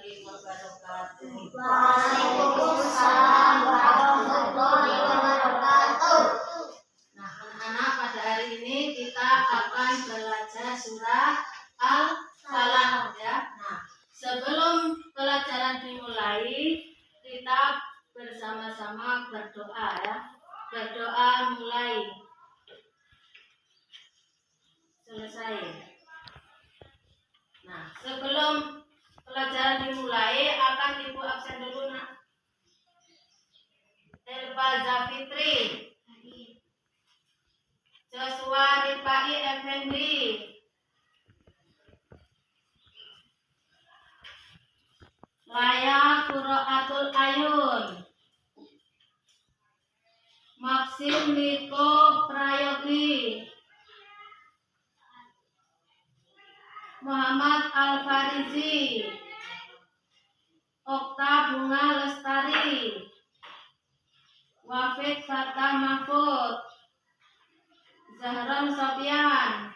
warahmatullahi wabarakatuh. Waalaikumsalam warahmatullahi wabarakatuh. Nah, anak-anak, pada hari ini kita akan belajar surah Al-Falaq ya. Nah, sebelum pelajaran dimulai, kita bersama-sama berdoa ya. Berdoa mulai. Selesai. Nah, sebelum pelajaran dimulai akan Ibu absen dulu nak. Elva Zafitri, Joshua Rifai Effendi, Laya Quraatul Ayun, Maxim Niko Prayogi, Muhammad Al-Farizi, Okta Bunga Lestari, Wafid Fatah Mahfud, Zahran Sofian.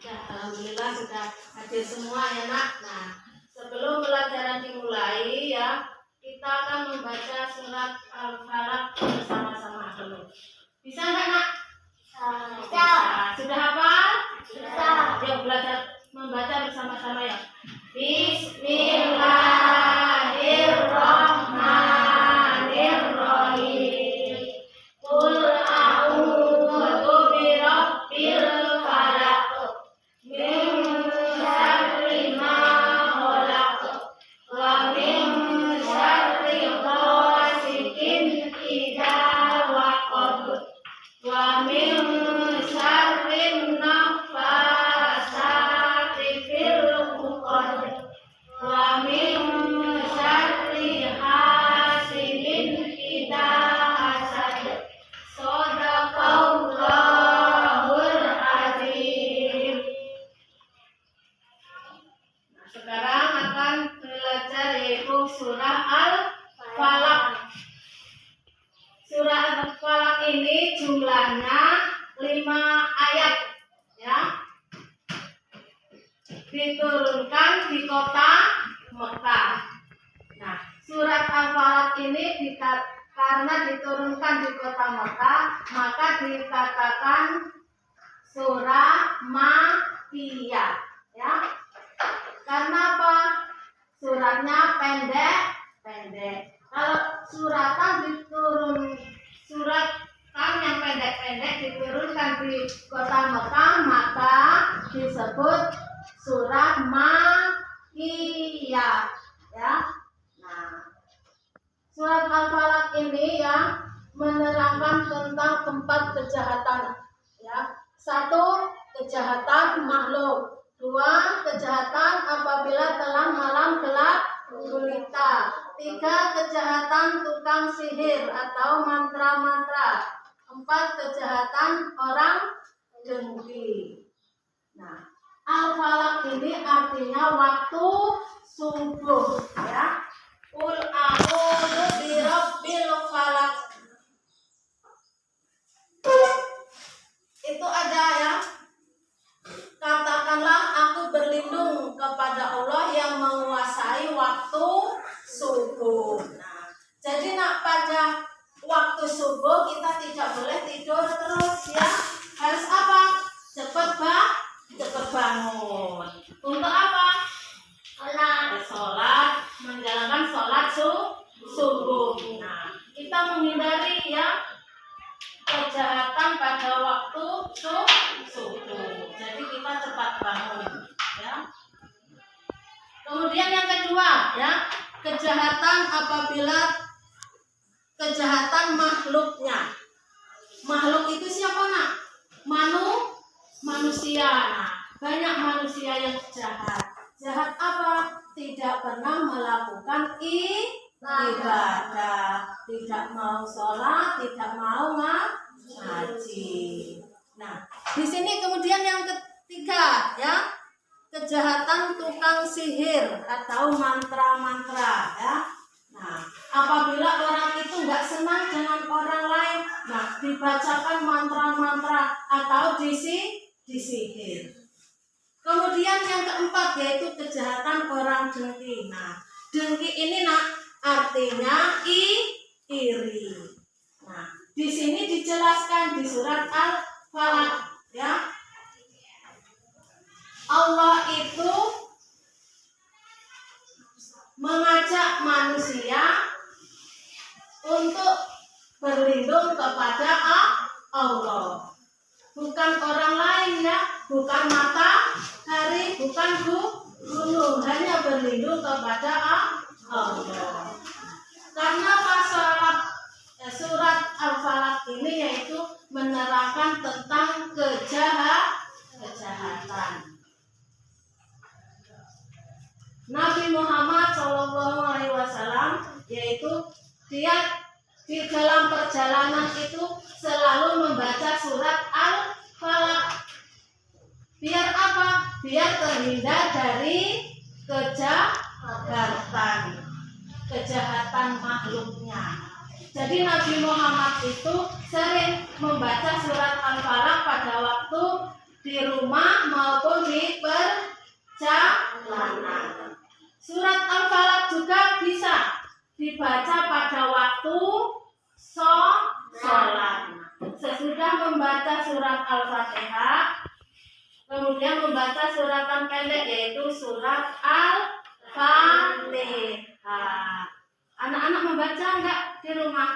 Alhamdulillah sudah hadir semua ya nak. Nah, sebelum pelajaran dimulai ya, kita akan membaca surat Al-Falaq bersama-sama dulu. Bisa nggak nak? Bisa. Sudah hafal? Bisa. Yuk belajar membaca bersama-sama ya. Bismillahirrahmanirrahim. Qul a'udzu birabbil falaq min syarri ma khalaq wa min syarri ghasiqin idza waqab wa min syarri naffasati fil 'uqad wa min syarri hasidin idza hasad. Shadaqallahul azim. Nah, sekarang akan belajar yaitu surah Al-Falaq. Surah Al-Falaq ini jumlahnya 5 ayat ya. Diturunkan di kota Mekah. Nah, surat Al-Falaq ini karena diturunkan di kota Mekah, maka dikatakan surah Makkiyah ya. Karena apa? Suratnya pendek. Kalau suratan yang pendek-pendek diturunkan di kota Mekah, maka disebut surah Makkiyah ya. Nah, surat Al-Falaq ini ya menerangkan tentang 4 kejahatan ya. 1. Kejahatan makhluk. 2. Kejahatan apabila telah malam gelap gulita. 3. Kejahatan tukang sihir atau mantra-mantra. 4. Kejahatan orang dengki. Nah, Al-Falaq ini artinya waktu subuh ya. Qul a'udzu birabbil falaq. Itu aja ya. Katakanlah aku berlindung kepada Allah yang menguasai waktu subuh. Nah, jadi nak pada waktu subuh kita tidak boleh tidur terus ya. Harus apa? Cepat bangun. Untuk apa? Sholat, menjalankan sholat subuh. Nah, kita menghindari ya kejahatan pada waktu subuh. Jadi kita cepat bangun ya. Kemudian yang kedua ya, kejahatan apabila kejahatan makhluknya. Makhluk itu siapa nak? Manusia. Nah, banyak manusia yang jahat. Jahat apa? Tidak pernah melakukan ibadah, tidak mau sholat, tidak mau ngaji. Nah, di sini kemudian yang ketiga ya, kejahatan tukang sihir atau mantra-mantra ya. Nah, apabila orang itu nggak senang dengan orang lain, nah dibacakan mantra-mantra atau disihir. Kemudian yang keempat yaitu kejahatan orang dengki. Nah, dengki ini nak artinya iri. Nah, di sini dijelaskan di surat Al-Falaq ya. Allah itu mengajak manusia untuk berlindung kepada Allah. Bukan orang lain ya, bukan matahari, bukan gunung, hanya berlindung kepada Allah. Karena surat Al-Falaq ini yaitu menerangkan tentang kejahatan. Nabi Muhammad SAW yaitu dia di dalam perjalanan itu selalu membaca surat Al-Falaq. Biar apa? Biar terhindar dari kejahatan makhluknya. Jadi Nabi Muhammad itu sering membaca surat Al-Falaq pada waktu di rumah maupun di perjalanan. Surat Al-Falaq juga bisa dibaca pada waktu sholat. Sesudah membaca surat Al-Fatihah, kemudian membaca suratan pendek yaitu surat Al-Fatihah. Anak-anak membaca enggak di rumah?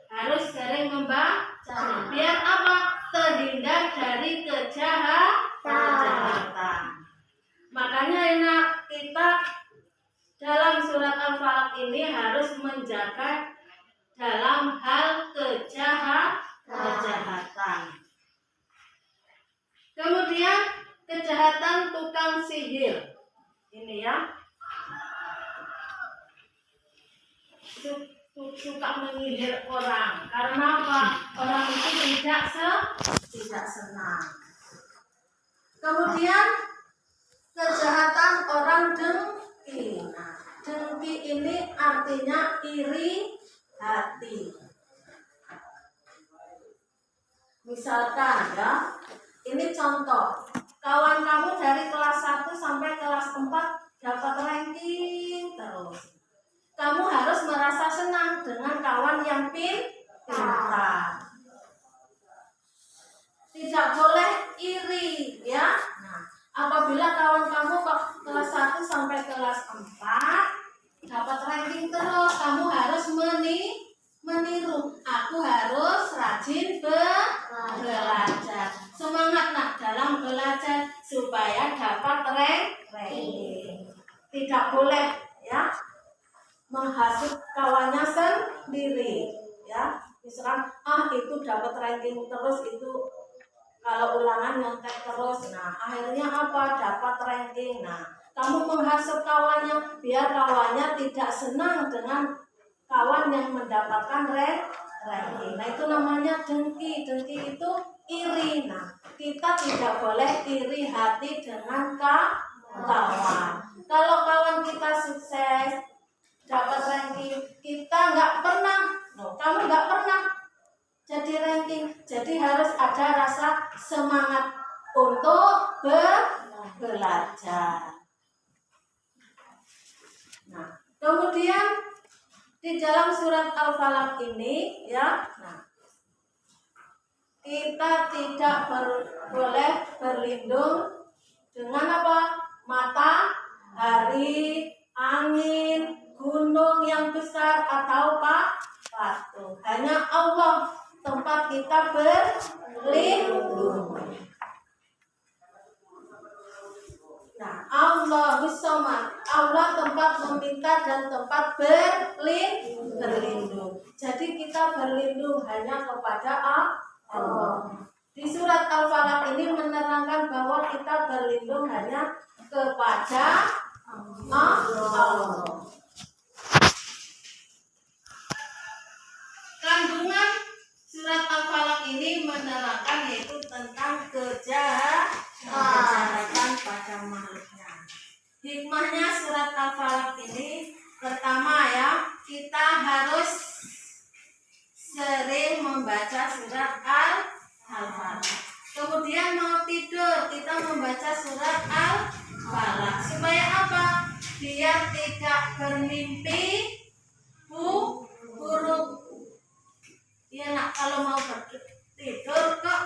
Harus sering membaca. Biar apa? Terhindar dari kejahatan. Makanya enak kita dalam surat Al-Falaq ini harus menjaga dalam hal kejahatan. Kemudian kejahatan tukang sihir. Ini ya. Suka menyihir orang. Karena apa? Orang itu tidak senang. Kemudian kejahatan orang dengki. Nah, dengki ini artinya iri hati. Misalkan ya, ini contoh. Kawan kamu dari kelas 1 sampai kelas 4 dapat ranking terus. Kamu harus merasa senang dengan kawan yang pintar. Tidak boleh iri ya. Nah, apabila kawan kamu kelas 1 sampai kelas 4 dapat ranking terus, kamu harus meniru. Aku harus rajin belajar. Semangat nak dalam belajar supaya dapat ranking. Tidak boleh ya menghasut kawannya sendiri ya. Misalkan itu dapat ranking terus, itu kalau ulangan nyontek terus, nah akhirnya apa? Dapat ranking. Nah, kamu menghasut kawannya biar kawannya tidak senang dengan kawan yang mendapatkan ranking. Nah, itu namanya dengki. Dengki itu iri. Nah, kita tidak boleh iri hati dengan kawan. Kalau kawan kita sukses dapat ranking, kita nggak pernah, kamu nggak pernah jadi ranking. Jadi harus ada rasa semangat untuk belajar. Nah, kemudian di dalam surat Al-Falaq ini ya, nah, kita tidak boleh berlindung dengan apa? Matahari, angin, gunung yang besar atau patung. Hanya Allah tempat kita berlindung. Nah, Allahus Samad, Allah tempat meminta dan tempat berlindung. Jadi kita berlindung hanya kepada Allah. Di surat Al-Falaq ini menerangkan bahwa kita berlindung hanya kepada Allah. Kandungan surat Al-Falaq ini menerangkan yaitu tentang kejahatan pada makhluknya. Hikmahnya surat Al-Falaq ini pertama ya, kita harus sering membaca surat Al-Falaq. Kemudian mau tidur kita membaca Dia tidak bermimpi buruk. Iya nak, kalau mau tidur kok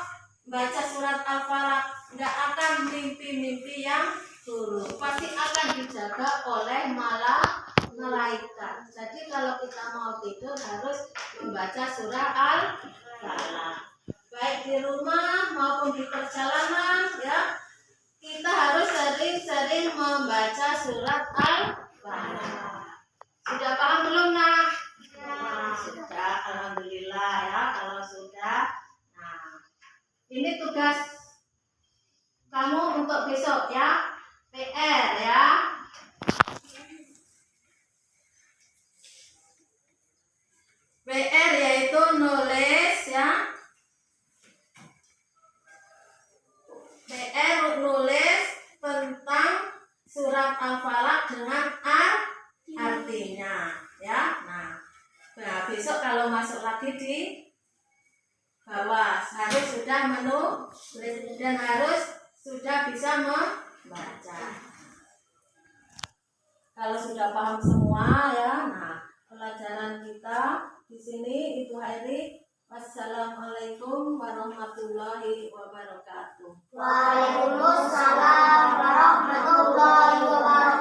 baca surat Al-Falaq, nggak akan mimpi-mimpi yang buruk. Pasti akan dijaga oleh malaikat. Jadi kalau kita mau tidur harus membaca surah Al-Falaq. Baik di rumah maupun di perjalanan ya, kita harus sering-sering membaca surat Al-Falaq. Sudah paham belum nak? Nah, sudah, alhamdulillah ya kalau sudah. Nah, ini tugas kamu untuk besok ya, PR ya. PR yaitu nulis ya. PR nulis tentang surat Al-Falaq dengan artinya ya. Nah, besok kalau masuk lagi di bawah harus sudah menulis dan harus sudah bisa membaca. Kalau sudah paham semua ya, nah pelajaran kita di sini Ibu Hairi. Wassalamualaikum warahmatullahi wabarakatuh. Waalaikumsalam warahmatullahi wabarakatuh.